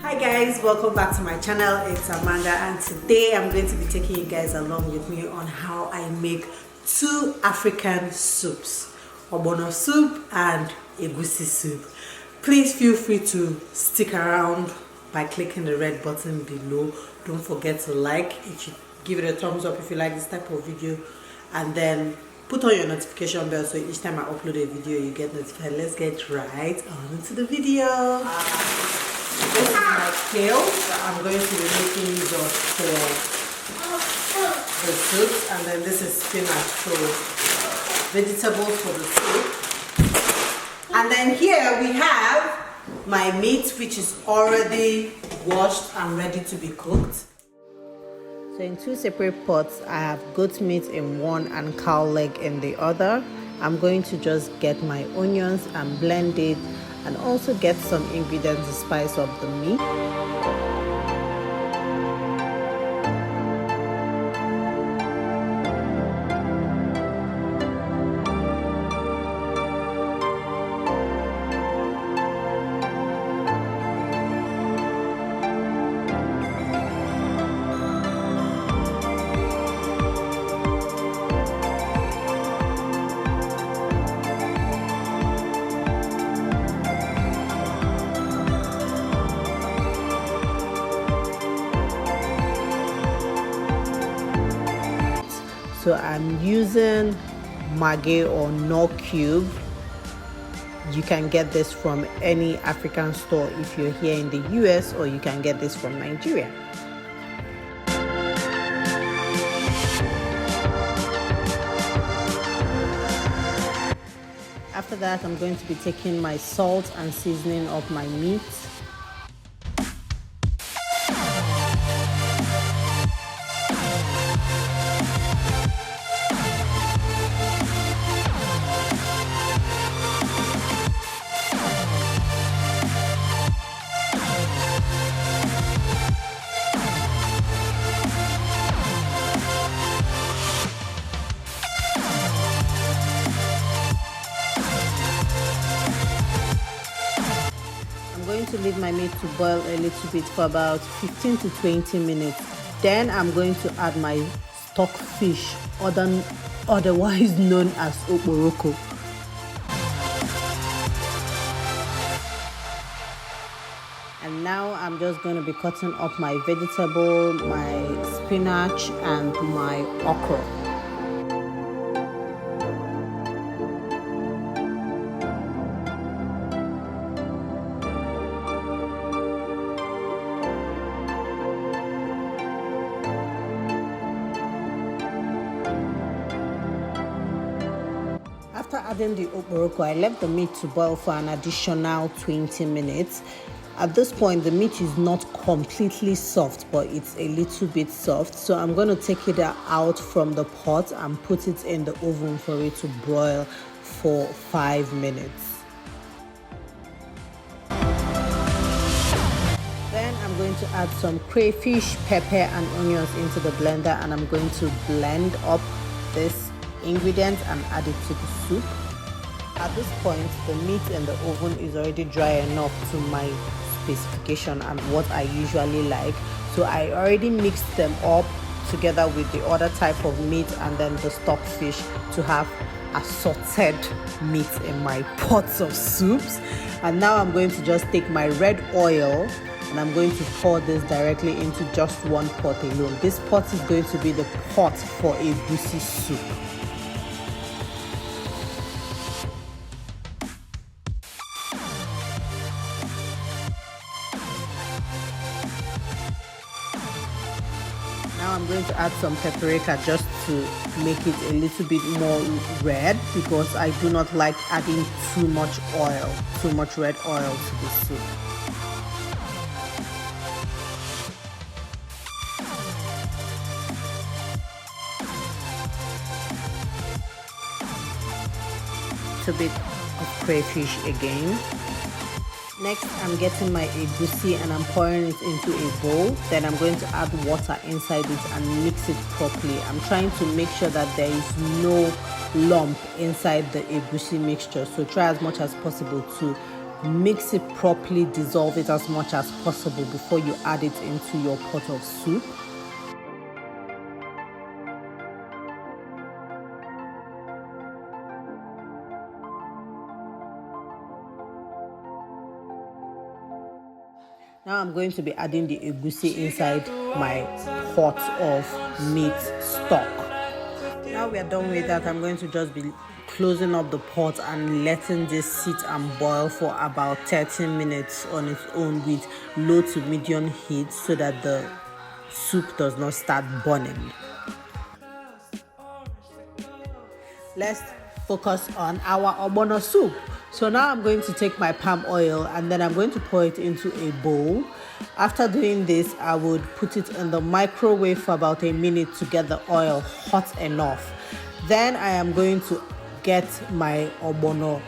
Hi guys, welcome back to my channel. It's Amanda and today I'm going to be taking you guys along with me on how I make two African soups, Ogbono soup and Egusi soup. Please feel free to stick around by clicking the red button below. Don't forget to give it a thumbs up if you like this type of video, and then put on your notification bell so each time I upload a video you get notified. Let's get right on into the video. This is my kale that I'm going to be making use of for the soup, and then this is spinach, so vegetables for the soup. And then here we have my meat, which is already washed and ready to be cooked. So in two separate pots, I have goat meat in one and cow leg in the other. I'm going to just get my onions and blend it, and also get some ingredients to spice up the meat. So I'm using Maggi or Knorr cube. You can get this from any African store if you're here in the US, or you can get this from Nigeria. After that, I'm going to be taking my salt and seasoning of my meat. I'm going to leave my meat to boil a little bit for about 15 to 20 minutes. Then I'm going to add my stock fish, otherwise known as okporoko. And now I'm just going to be cutting up my vegetable, my spinach and my okra. After adding the okporoko, I left the meat to boil for an additional 20 minutes. At this point, the meat is not completely soft, but it's a little bit soft. So I'm going to take it out from the pot and put it in the oven for it to broil for 5 minutes. Then I'm going to add some crayfish, pepper and onions into the blender, and I'm going to blend up this ingredients and add it to the soup. At this point, the meat in the oven is already dry enough to my specification and what I usually like. So I already mixed them up together with the other type of meat and then the stock fish to have assorted meat in my pots of soups. And now I'm going to just take my red oil and I'm going to pour this directly into just one pot alone. This pot is going to be the pot for a Egusi soup. Now I'm going to add some paprika just to make it a little bit more red, because I do not like adding too much red oil to the soup. A bit of crayfish again. Next, I'm getting my egusi and I'm pouring it into a bowl. Then I'm going to add water inside it and mix it properly. I'm trying to make sure that there is no lump inside the egusi mixture, so try as much as possible to mix it properly, dissolve it as much as possible before you add it into your pot of soup. Now I'm going to be adding the egusi inside my pot of meat stock. Now we are done with that, I'm going to just be closing up the pot and letting this sit and boil for about 30 minutes on its own with low to medium heat so that the soup does not start burning. Let's focus on our ogbono soup. So now I'm going to take my palm oil and then I'm going to pour it into a bowl. After doing this, I would put it in the microwave for about a minute to get the oil hot enough. Then I am going to get my ogbono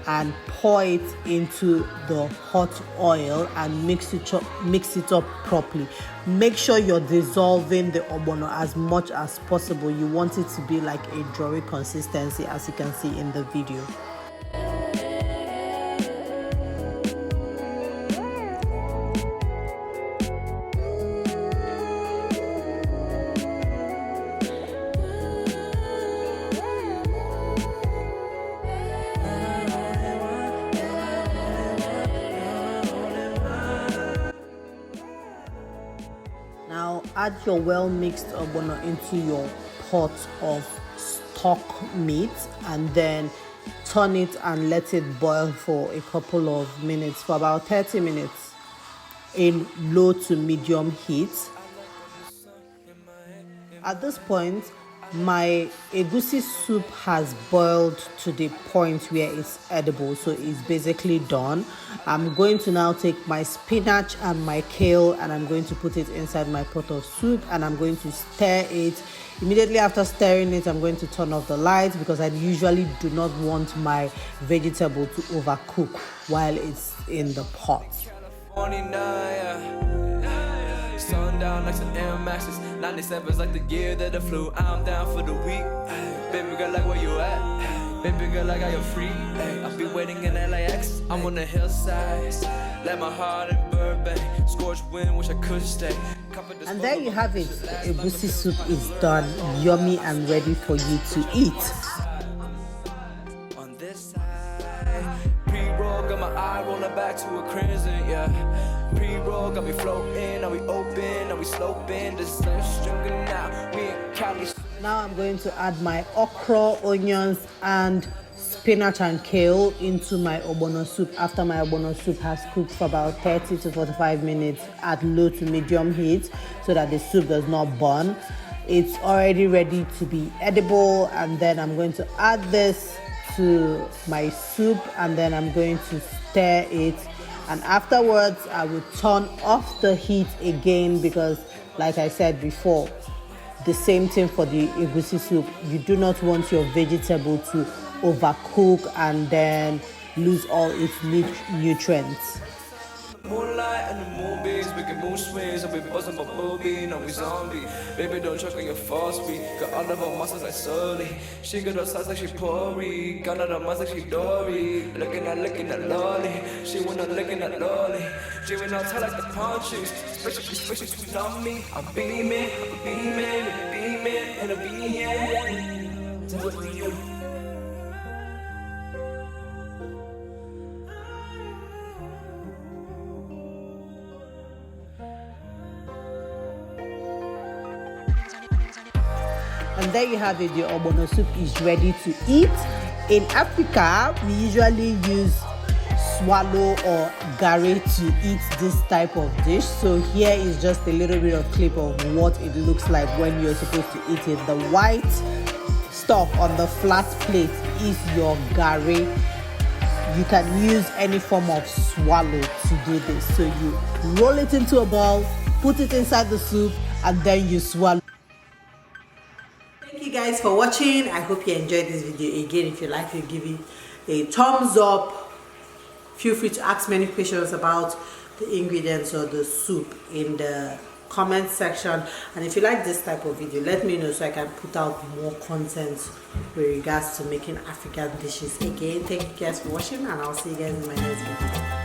and pour it into the hot oil and mix it up properly. Make sure you're dissolving the ogbono as much as possible. You want it to be like a dry consistency, as you can see in the video. Now add your well mixed ogbono into your pot of stock meat and then turn it and let it boil for a couple of minutes, for about 30 minutes in low to medium heat. At this point, my egusi soup has boiled to the point where it's edible, so it's basically done. I'm going to now take my spinach and my kale and I'm going to put it inside my pot of soup and I'm going to stir it. Immediately after stirring it, I'm going to turn off the lights because I usually do not want my vegetable to overcook while it's in the pot. Sundown like some Air Maxes, 97's like the year that I flew. I'm down for the week. Baby girl, like where you at? Baby girl, I got you free. I'll be waiting in LAX. I'm on the hillside. Let my heart in Burbank. Scorched wind, wish I could stay. And there you have it. The egusi soup is done, yummy and ready for you to eat. On this side, pre-roll, got my eye rolling back to a crimson, yeah. Pre-roll, got me floating, are we open, are we sloping, this is stringing out, we in Cali. Now I'm going to add my okra, onions and spinach and kale into my ogbono soup after my ogbono soup has cooked for about 30 to 45 minutes at low to medium heat so that the soup does not burn. It's already ready to be edible, and then I'm going to add this to my soup and then I'm going to stir it. And afterwards, I will turn off the heat again because, like I said before, the same thing for the egusi soup. You do not want your vegetable to overcook and then lose all its nutrients. Moonlight and the moonbeams, we can moon swings, and we buzzing for booby, no we zombie. Baby, don't choke on your false beat. Got all of our muscles like Sully. She got her size like she Pori. Got all the muscles like she Dory. Looking at lolly. She wanna looking at lolly. She went out tight like the punches. Especially sweet on me. I'm beaming, and I'm beaming. And there you have it, the ogbono soup is ready to eat. In Africa, we usually use swallow or gari to eat this type of dish. So here is just a little bit of clip of what it looks like when you're supposed to eat it. The white stuff on the flat plate is your gari. You can use any form of swallow to do this. So you roll it into a ball, put it inside the soup, and then you swallow. Thank you guys for watching. I hope you enjoyed this video. Again, if you like it, give it a thumbs up. Feel free to ask many questions about the ingredients of the soup in the comment section. And if you like this type of video, let me know so I can put out more content with regards to making African dishes. Again, thank you guys for watching, and I'll see you guys in my next video.